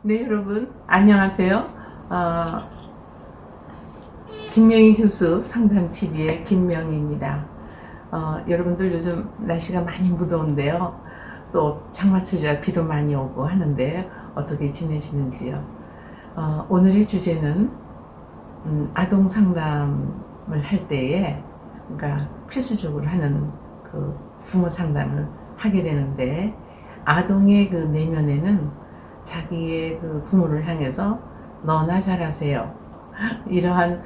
네, 여러분, 안녕하세요. 어, 김명희 교수 상담TV의 김명희입니다. 여러분들 요즘 날씨가 많이 무더운데요. 또 장마철이라 비도 많이 오고 하는데 어떻게 지내시는지요? 오늘의 주제는 아동 상담을 할 때에 그러니까 필수적으로 하는 그 부모 상담을 하게 되는데 아동의 그 내면에는 자기의 그 부모를 향해서 너나 잘하세요 이러한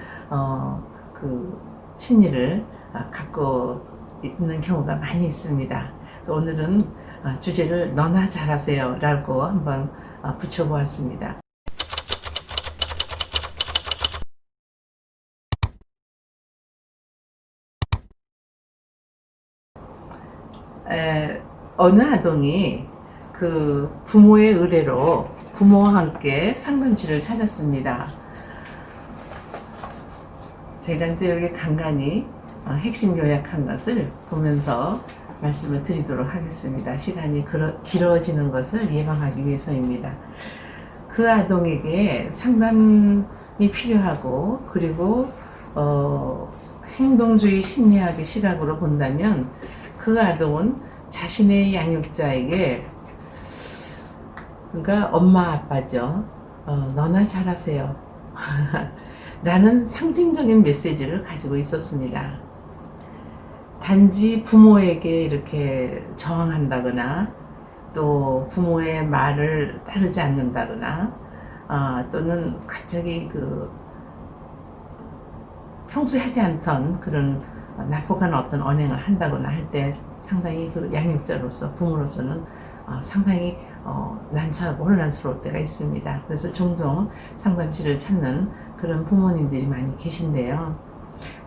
그 심리를 갖고 있는 경우가 많이 있습니다. 그래서 오늘은 주제를 너나 잘하세요 라고 한번 붙여보았습니다. 어느 아동이 그 부모의 의뢰로 부모와 함께 상담실을 찾았습니다. 제가 이제 이렇게 간간히 핵심 요약한 것을 보면서 말씀을 드리도록 하겠습니다. 시간이 길어지는 것을 예방하기 위해서입니다. 그 아동에게 상담이 필요하고 그리고 행동주의 심리학의 시각으로 본다면 그 아동은 자신의 양육자에게 그러니까 엄마 아빠죠. 너나 잘하세요 라는 상징적인 메시지를 가지고 있었습니다. 단지 부모에게 이렇게 저항한다거나 또 부모의 말을 따르지 않는다거나 또는 갑자기 그 평소에 하지 않던 그런 난폭한 어떤 언행을 한다거나 할 때 상당히 그 양육자로서 부모로서는 상당히 난처하고 혼란스러울 때가 있습니다. 그래서 종종 상담실을 찾는 그런 부모님들이 많이 계신데요.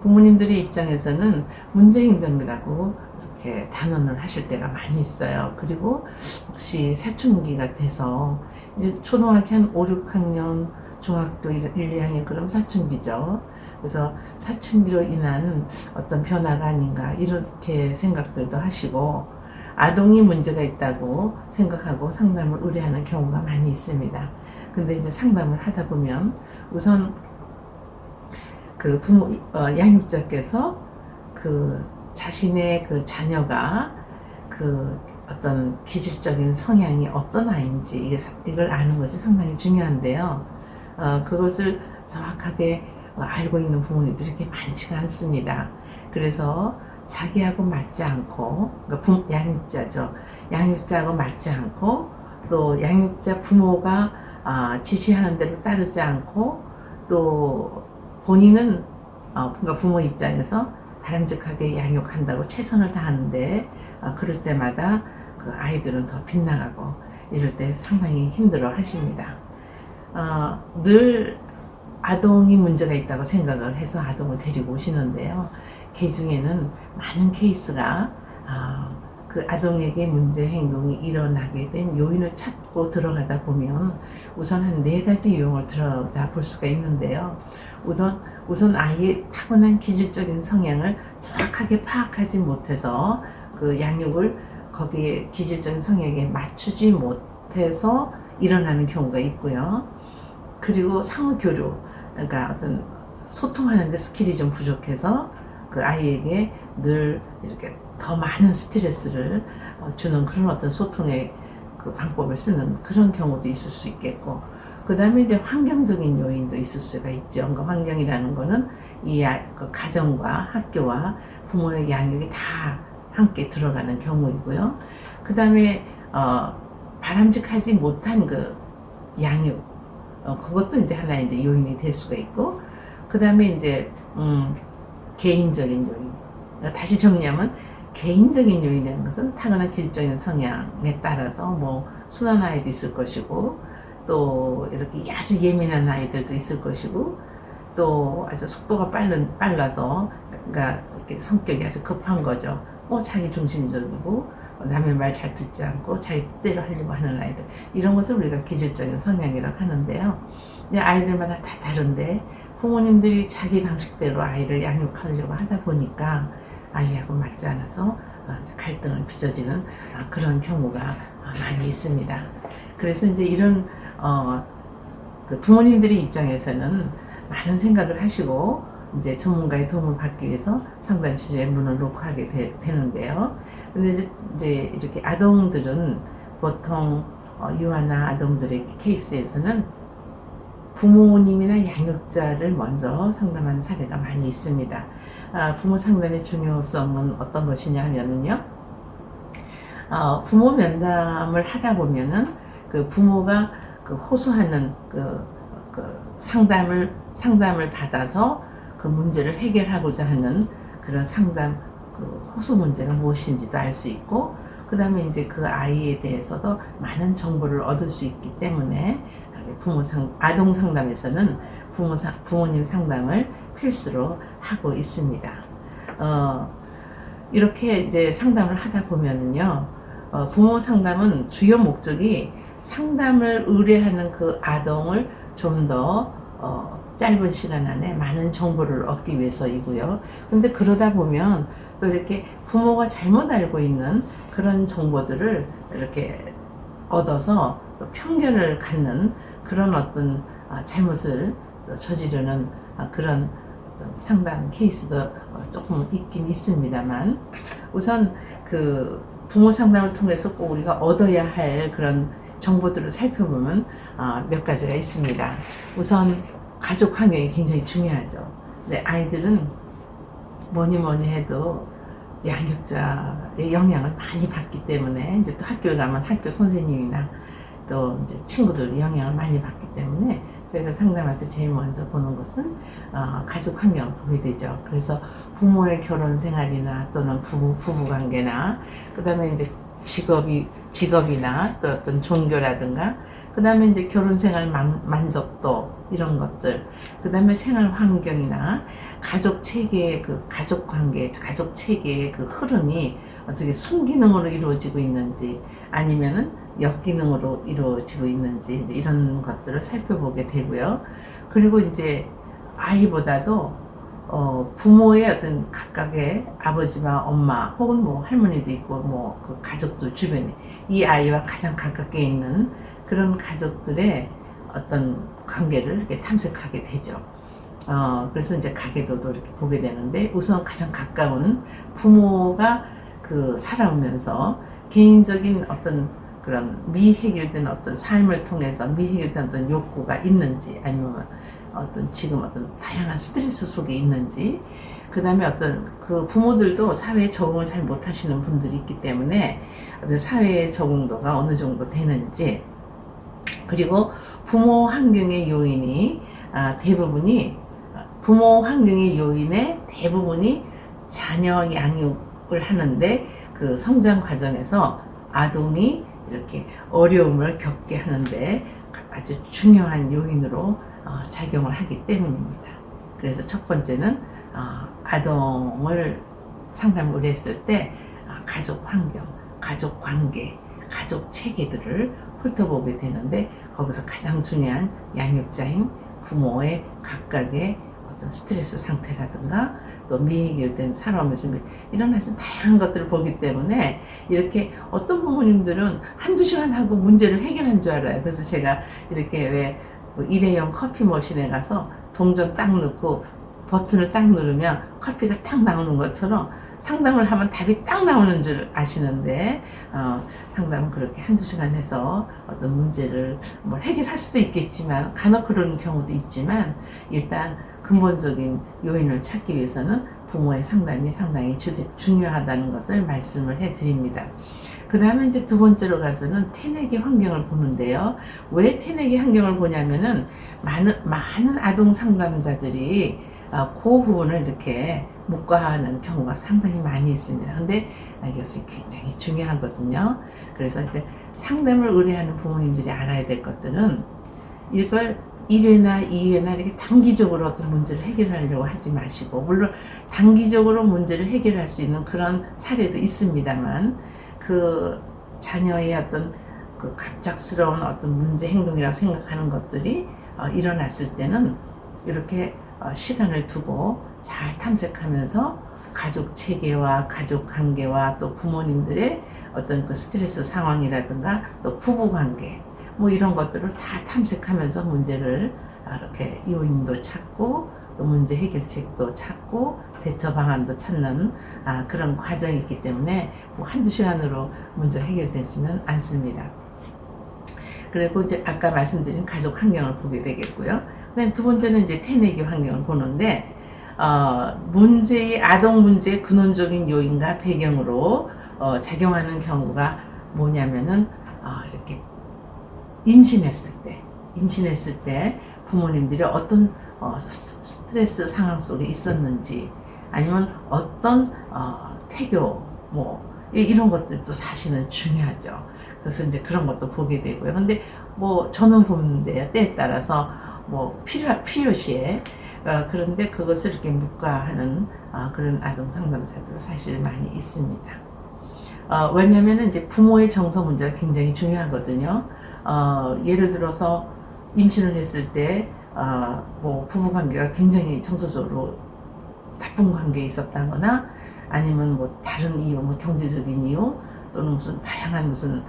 부모님들의 입장에서는 문제행동이라고 이렇게 단언을 하실 때가 많이 있어요. 그리고 혹시 사춘기가 돼서 이제 초등학교 한 5, 6학년, 중학교 1, 2학년 그럼 사춘기죠. 그래서 사춘기로 인한 어떤 변화가 아닌가 이렇게 생각들도 하시고 아동이 문제가 있다고 생각하고 상담을 의뢰하는 경우가 많이 있습니다. 근데 이제 상담을 하다 보면 우선 그 부모 양육자께서 그 자신의 그 자녀가 그 어떤 기질적인 성향이 어떤 아이인지 이걸 아는 것이 상당히 중요한데요. 그것을 정확하게 알고 있는 부모님들이 그렇게 많지가 않습니다. 그래서 자기하고 맞지 않고 그러니까 양육자죠. 양육자하고 맞지 않고 또 양육자 부모가 지시하는 대로 따르지 않고 또 본인은 그러니까 부모 입장에서 바람직하게 양육한다고 최선을 다하는데 그럴 때마다 그 아이들은 더 빗나가고 이럴 때 상당히 힘들어 하십니다. 늘 아동이 문제가 있다고 생각을 해서 아동을 데리고 오시는데요. 그 중에는 많은 케이스가 그 아동에게 문제 행동이 일어나게 된 요인을 찾고 들어가다 보면 우선 한 4가지 유형을 들어다 볼 수가 있는데요. 우선 아이의 타고난 기질적인 성향을 정확하게 파악하지 못해서 그 양육을 거기에 기질적인 성향에 맞추지 못해서 일어나는 경우가 있고요. 그리고 상호교류, 그러니까 어떤 소통하는데 스킬이 좀 부족해서 그 아이에게 늘 이렇게 더 많은 스트레스를 주는 그런 어떤 소통의 그 방법을 쓰는 그런 경우도 있을 수 있겠고, 그 다음에 이제 환경적인 요인도 있을 수가 있죠. 그러니까 환경이라는 거는 그 가정과 학교와 부모의 양육이 다 함께 들어가는 경우이고요. 그 다음에 바람직하지 못한 그 양육, 그것도 이제 하나의 이제 요인이 될 수가 있고, 그 다음에 이제 개인적인 요인. 다시 정리하면 개인적인 요인이라는 것은 타고난 기질적인 성향에 따라서 뭐 순한 아이도 있을 것이고 또 이렇게 아주 예민한 아이들도 있을 것이고 또 아주 속도가 빨라서 그러니까 이렇게 성격이 아주 급한 거죠. 자기 중심적이고 남의 말 잘 듣지 않고 자기 뜻대로 하려고 하는 아이들, 이런 것을 우리가 기질적인 성향이라고 하는데요. 아이들마다 다 다른데 부모님들이 자기 방식대로 아이를 양육하려고 하다 보니까 아이하고 맞지 않아서 갈등을 빚어지는 그런 경우가 많이 있습니다. 그래서 이제 이런 그 부모님들의 입장에서는 많은 생각을 하시고 이제 전문가의 도움을 받기 위해서 상담실에 문을 놓고 하게 되는데요. 근데 이제 이렇게 아동들은 보통 유아나 아동들의 케이스에서는 부모님이나 양육자를 먼저 상담하는 사례가 많이 있습니다. 부모 상담의 중요성은 어떤 것이냐 하면요. 부모 면담을 하다 보면은 그 부모가 그 호소하는 그 상담을 받아서 그 문제를 해결하고자 하는 그런 상담 그 호소 문제가 무엇인지도 알 수 있고, 그 다음에 이제 그 아이에 대해서도 많은 정보를 얻을 수 있기 때문에 아동 상담에서는 부모님 상담을 필수로 하고 있습니다. 이렇게 이제 상담을 하다 보면은요, 부모 상담은 주요 목적이 상담을 의뢰하는 그 아동을 좀 더 짧은 시간 안에 많은 정보를 얻기 위해서이고요. 근데 그러다 보면 또 이렇게 부모가 잘못 알고 있는 그런 정보들을 이렇게 얻어서 또 편견을 갖는 그런 어떤 잘못을 저지르는 그런 어떤 상담 케이스도 조금 있긴 있습니다만, 우선 그 부모 상담을 통해서 꼭 우리가 얻어야 할 그런 정보들을 살펴보면 몇 가지가 있습니다. 우선 가족 환경이 굉장히 중요하죠. 근데 아이들은 뭐니 해도 양육자의 영향을 많이 받기 때문에, 이제 또 학교에 가면 학교 선생님이나 또 이제 친구들의 영향을 많이 받기 때문에 저희가 상담할 때 제일 먼저 보는 것은 가족 환경을 보게 되죠. 그래서 부모의 결혼 생활이나 또는 부부 관계나, 그 다음에 이제 직업이나 또 어떤 종교라든가, 그 다음에 이제 결혼 생활 만족도 이런 것들, 그 다음에 생활 환경이나 가족 체계의 그 가족 관계, 가족 체계의 그 흐름이 어떻게 순기능으로 이루어지고 있는지 아니면은 역기능으로 이루어지고 있는지, 이제 이런 것들을 살펴보게 되고요. 그리고 이제 아이보다도 부모의 어떤 각각의 아버지와 엄마 혹은 뭐 할머니도 있고 뭐 그 가족들 주변에 이 아이와 가장 가깝게 있는 그런 가족들의 어떤 관계를 이렇게 탐색하게 되죠. 그래서 이제 가계도도 이렇게 보게 되는데, 우선 가장 가까운 부모가 그 살아오면서 개인적인 어떤 그런 미해결된 어떤 삶을 통해서 미해결된 어떤 욕구가 있는지, 아니면 지금 어떤 다양한 스트레스 속에 있는지, 그 다음에 어떤 그 부모들도 사회에 적응을 잘 못하시는 분들이 있기 때문에 어떤 사회의 적응도가 어느 정도 되는지, 그리고 부모 환경의 요인이 부모 환경의 요인의 대부분이 자녀 양육을 하는데 그 성장 과정에서 아동이 이렇게 어려움을 겪게 하는데 아주 중요한 요인으로 작용을 하기 때문입니다. 그래서 첫 번째는 아동을 상담을 했을 때 가족 환경, 가족 관계, 가족 체계들을 훑어보게 되는데, 거기서 가장 중요한 양육자인 부모의 각각의 어떤 스트레스 상태라든가 또 미해결된 살아오면서 일어나서 다양한 것들을 보기 때문에, 이렇게 어떤 부모님들은 한두 시간 하고 문제를 해결한 줄 알아요. 그래서 제가 이렇게 왜 일회용 커피 머신에 가서 동전 딱 넣고 버튼을 딱 누르면 커피가 딱 나오는 것처럼 상담을 하면 답이 딱 나오는 줄 아시는데, 상담은 그렇게 한두 시간 해서 어떤 문제를 뭘 해결할 수도 있겠지만, 간혹 그런 경우도 있지만, 일단 근본적인 요인을 찾기 위해서는 부모의 상담이 상당히 중요하다는 것을 말씀을 해드립니다. 그 다음에 이제 두 번째로 가서는 태내기 환경을 보는데요. 왜 태내기 환경을 보냐면은 많은 아동 상담자들이 그 부분을 이렇게 묵과하는 경우가 상당히 많이 있습니다. 근데 이것이 굉장히 중요하거든요. 그래서 이제 상담을 의뢰하는 부모님들이 알아야 될 것들은, 이걸 1회나 2회나 이렇게 단기적으로 어떤 문제를 해결하려고 하지 마시고, 물론 단기적으로 문제를 해결할 수 있는 그런 사례도 있습니다만, 그 자녀의 어떤 그 갑작스러운 어떤 문제 행동이라고 생각하는 것들이 일어났을 때는 이렇게 시간을 두고 잘 탐색하면서 가족 체계와 가족 관계와 또 부모님들의 어떤 그 스트레스 상황이라든가 또 부부 관계, 뭐 이런 것들을 다 탐색하면서 문제를 이렇게 요인도 찾고 또 문제 해결책도 찾고 대처 방안도 찾는 그런 과정이 있기 때문에 뭐 한두 시간으로 문제 해결되지는 않습니다. 그리고 이제 아까 말씀드린 가족 환경을 보게 되겠고요. 그다음 두 번째는 이제 태내기 환경을 보는데 문제의 아동 문제의 근원적인 요인과 배경으로 작용하는 경우가 뭐냐면은 이렇게 임신했을 때 부모님들이 어떤 스트레스 상황 속에 있었는지 아니면 어떤 태교 뭐 이런 것들도 사실은 중요하죠. 그래서 이제 그런 것도 보게 되고요. 근데 뭐 저는 보는데요, 때에 따라서 뭐 필요시에 그런데 그것을 이렇게 묵과하는 그런 아동 상담사들 사실 많이 있습니다. 왜냐하면 이제 부모의 정서 문제가 굉장히 중요하거든요. 예를 들어서 임신을 했을 때 뭐 부부 관계가 굉장히 정서적으로 나쁜 관계에 있었다거나 아니면 뭐 다른 이유, 뭐 경제적인 이유 또는 무슨 다양한 무슨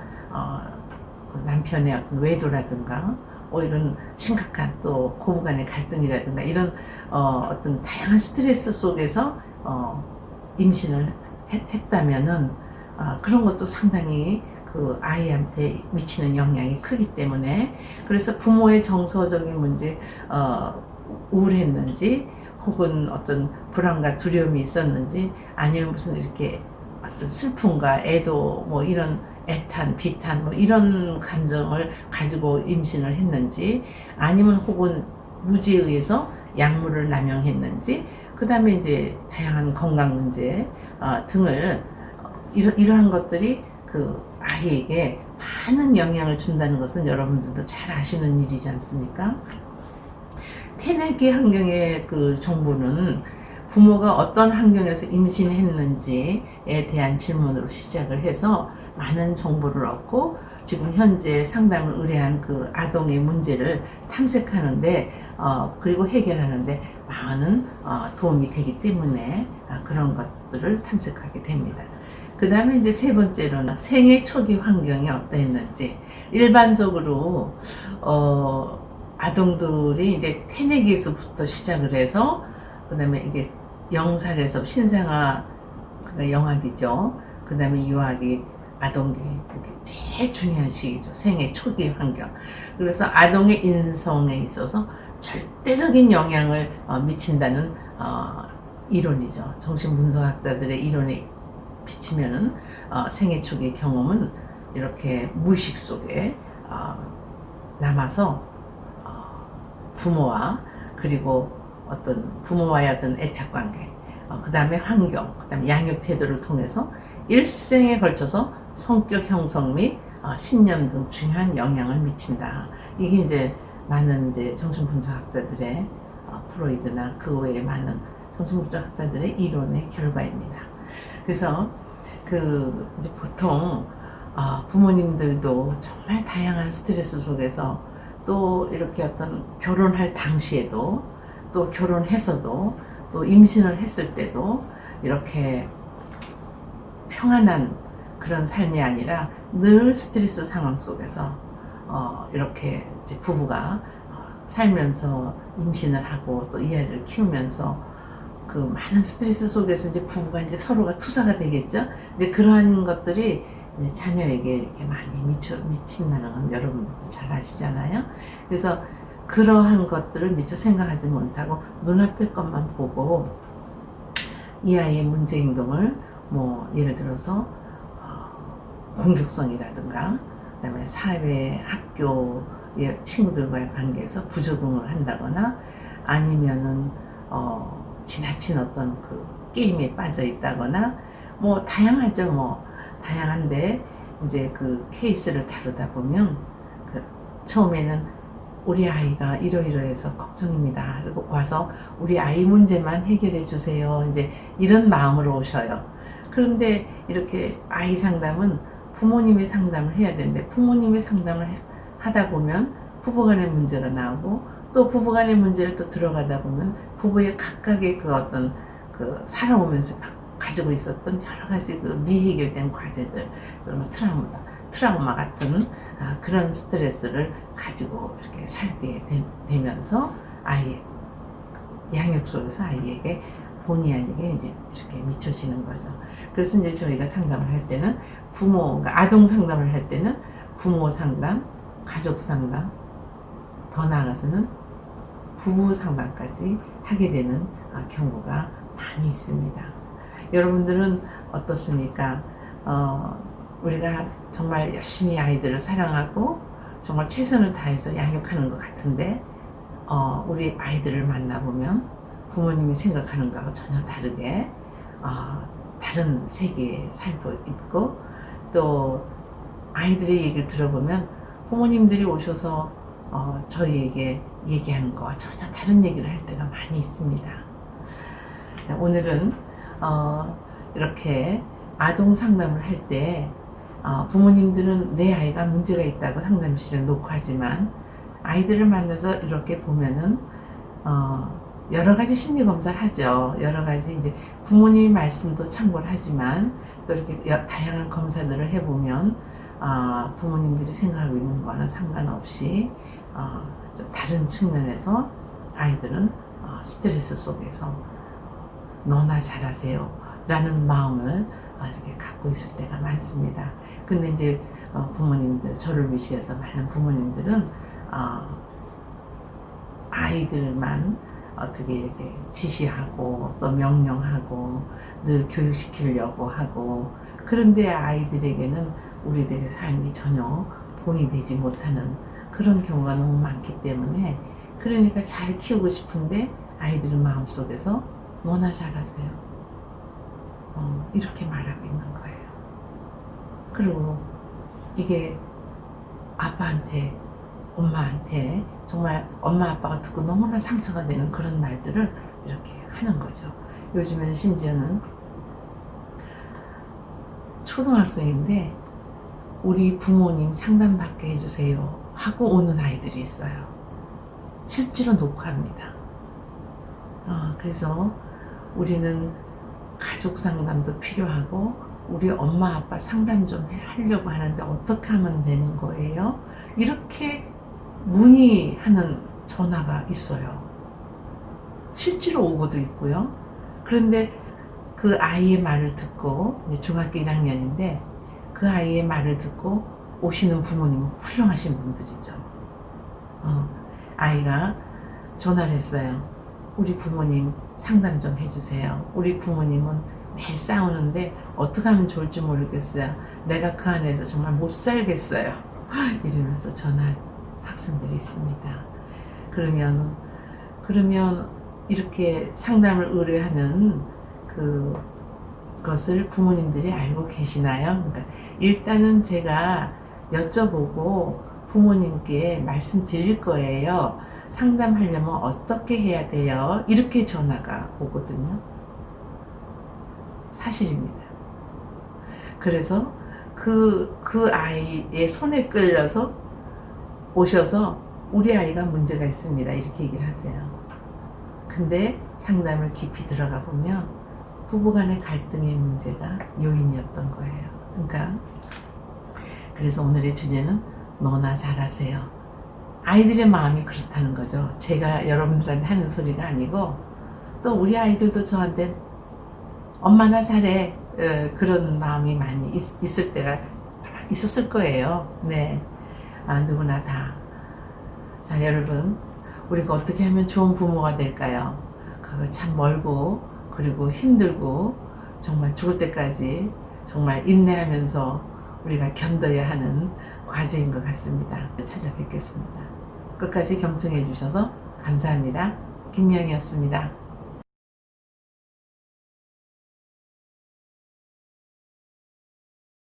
그 남편의 어떤 외도라든가 이런 심각한 또 고부간의 갈등이라든가 이런 어떤 다양한 스트레스 속에서 임신을 했다면은 그런 것도 상당히 그 아이한테 미치는 영향이 크기 때문에 그래서 부모의 정서적인 문제 우울했는지 혹은 어떤 불안과 두려움이 있었는지 아니면 무슨 이렇게 어떤 슬픔과 애도 뭐 이런 애탄, 비탄 뭐 이런 감정을 가지고 임신을 했는지 아니면 혹은 무지에 의해서 약물을 남용했는지 그 다음에 이제 다양한 건강 문제 등을 이러한 것들이 그 아이에게 많은 영향을 준다는 것은 여러분들도 잘 아시는 일이지 않습니까? 태내기 환경의 그 정보는 부모가 어떤 환경에서 임신했는지에 대한 질문으로 시작을 해서 많은 정보를 얻고 지금 현재 상담을 의뢰한 그 아동의 문제를 탐색하는데 그리고 해결하는데 많은 도움이 되기 때문에 그런 것들을 탐색하게 됩니다. 그 다음에 이제 세 번째로는 생애 초기 환경이 어떠했는지 일반적으로 아동들이 이제 태내기에서부터 시작을 해서 그 다음에 이게 영살에서 신생아 그러니까 영아기죠. 그 다음에 유아기, 아동기 이렇게 제일 중요한 시기죠. 생애 초기 환경. 그래서 아동의 인성에 있어서 절대적인 영향을 미친다는 이론이죠. 정신분석학자들의 이론에 비치면은 생애 초기 경험은 이렇게 무의식 속에 남아서 부모와 그리고 어떤 부모와의 어떤 애착관계, 그 다음에 환경, 그 다음에 양육 태도를 통해서 일생에 걸쳐서 성격 형성 및 신념 등 중요한 영향을 미친다. 이게 이제 많은 이제 정신분석학자들의 프로이드나 그 외에 많은 정신분석학자들의 이론의 결과입니다. 그래서 그 이제 보통 부모님들도 정말 다양한 스트레스 속에서 또 이렇게 어떤 결혼할 당시에도 또 결혼해서도 또 임신을 했을 때도 이렇게 평안한 그런 삶이 아니라 늘 스트레스 상황 속에서 이렇게 이제 부부가 살면서 임신을 하고 또 이 아이를 키우면서 그 많은 스트레스 속에서 이제 부부가 이제 서로가 투사가 되겠죠. 이제 그러한 것들이 이제 자녀에게 이렇게 많이 미친다는 건 여러분들도 잘 아시잖아요. 그래서 그러한 것들을 미처 생각하지 못하고 눈앞의 것만 보고 이 아이의 문제 행동을 뭐 예를 들어서 공격성이라든가 그다음에 사회, 학교의 친구들과의 관계에서 부적응을 한다거나 아니면은 지나친 어떤 그 게임에 빠져 있다거나 뭐 다양하죠. 뭐 다양한데 이제 그 케이스를 다루다 보면 그 처음에는 우리 아이가 이러이러해서 걱정입니다. 그리고 와서 우리 아이 문제만 해결해 주세요. 이제 이런 마음으로 오셔요. 그런데 이렇게 아이 상담은 부모님의 상담을 해야 되는데 부모님의 상담을 하다 보면 부부간의 문제가 나오고 또 부부간의 문제를 또 들어가다 보면 부부의 각각의 그 어떤 그 살아오면서 가지고 있었던 여러 가지 그 미해결된 과제들 또는 트라우마 같은 그런 스트레스를 가지고 이렇게 살게 되면서 아이 양육 속에서 아이에게 본의 아니게 이제 이렇게 미쳐지는 거죠. 그래서 이제 저희가 상담을 할 때는 그러니까 아동 상담을 할 때는 부모 상담, 가족 상담, 더 나아가서는 부부 상담까지 하게 되는 경우가 많이 있습니다. 여러분들은 어떻습니까? 우리가 정말 열심히 아이들을 사랑하고 정말 최선을 다해서 양육하는 것 같은데 우리 아이들을 만나보면 부모님이 생각하는 것과 전혀 다르게 다른 세계에 살고 있고, 또 아이들의 얘기를 들어보면 부모님들이 오셔서 저희에게 얘기하는 것과 전혀 다른 얘기를 할 때가 많이 있습니다. 자, 오늘은 이렇게 아동 상담을 할 때 부모님들은 내 아이가 문제가 있다고 상담실에 놓고 하지만 아이들을 만나서 이렇게 보면은 여러 가지 심리 검사를 하죠. 여러 가지 이제 부모님의 말씀도 참고를 하지만 또 이렇게 다양한 검사들을 해보면 부모님들이 생각하고 있는 거는 상관없이 좀 다른 측면에서 아이들은 스트레스 속에서 너나 잘하세요 라는 마음을 이렇게 갖고 있을 때가 많습니다. 근데 이제 부모님들, 저를 위시해서 많은 부모님들은 아이들만 어떻게 이렇게 지시하고 또 명령하고 늘 교육시키려고 하고, 그런데 아이들에게는 우리들의 삶이 전혀 본이 되지 못하는 그런 경우가 너무 많기 때문에, 그러니까 잘 키우고 싶은데 아이들은 마음속에서 너나 잘하세요 이렇게 말하고 있는 거예요. 그리고 이게 아빠한테, 엄마한테 정말 엄마 아빠가 듣고 너무나 상처가 되는 그런 말들을 이렇게 하는 거죠. 요즘에는 심지어는 초등학생인데 우리 부모님 상담받게 해주세요 하고 오는 아이들이 있어요. 실제로 녹화합니다. 그래서 우리는 가족 상담도 필요하고 우리 엄마 아빠 상담 좀 하려고 하는데 어떻게 하면 되는 거예요? 이렇게 문의하는 전화가 있어요. 실제로 오고도 있고요. 그런데 그 아이의 말을 듣고, 이제 중학교 1학년인데 그 아이의 말을 듣고 오시는 부모님은 훌륭하신 분들이죠. 아이가 전화를 했어요. 우리 부모님 상담 좀 해주세요. 우리 부모님은 매일 싸우는데 어떻게 하면 좋을지 모르겠어요. 내가 그 안에서 정말 못 살겠어요. 이러면서 전화할 학생들이 있습니다. 그러면 이렇게 상담을 의뢰하는 그것을 부모님들이 알고 계시나요? 그러니까 일단은 제가 여쭤보고 부모님께 말씀드릴 거예요. 상담하려면 어떻게 해야 돼요? 이렇게 전화가 오거든요. 사실입니다. 그래서 그 아이의 손에 끌려서 오셔서 우리 아이가 문제가 있습니다. 이렇게 얘기를 하세요. 근데 상담을 깊이 들어가 보면 부부간의 갈등의 문제가 요인이었던 거예요. 그러니까 그래서 오늘의 주제는 너나 잘하세요. 아이들의 마음이 그렇다는 거죠. 제가 여러분들한테 하는 소리가 아니고, 또 우리 아이들도 저한테 엄마나 잘해 그런 마음이 많이 있을 때가 있었을 거예요. 네, 누구나 다. 자, 여러분, 우리가 어떻게 하면 좋은 부모가 될까요? 그거 참 멀고 그리고 힘들고 정말 죽을 때까지 정말 인내하면서 우리가 견뎌야 하는 과제인 것 같습니다. 찾아뵙겠습니다. 끝까지 경청해 주셔서 감사합니다. 김명희였습니다.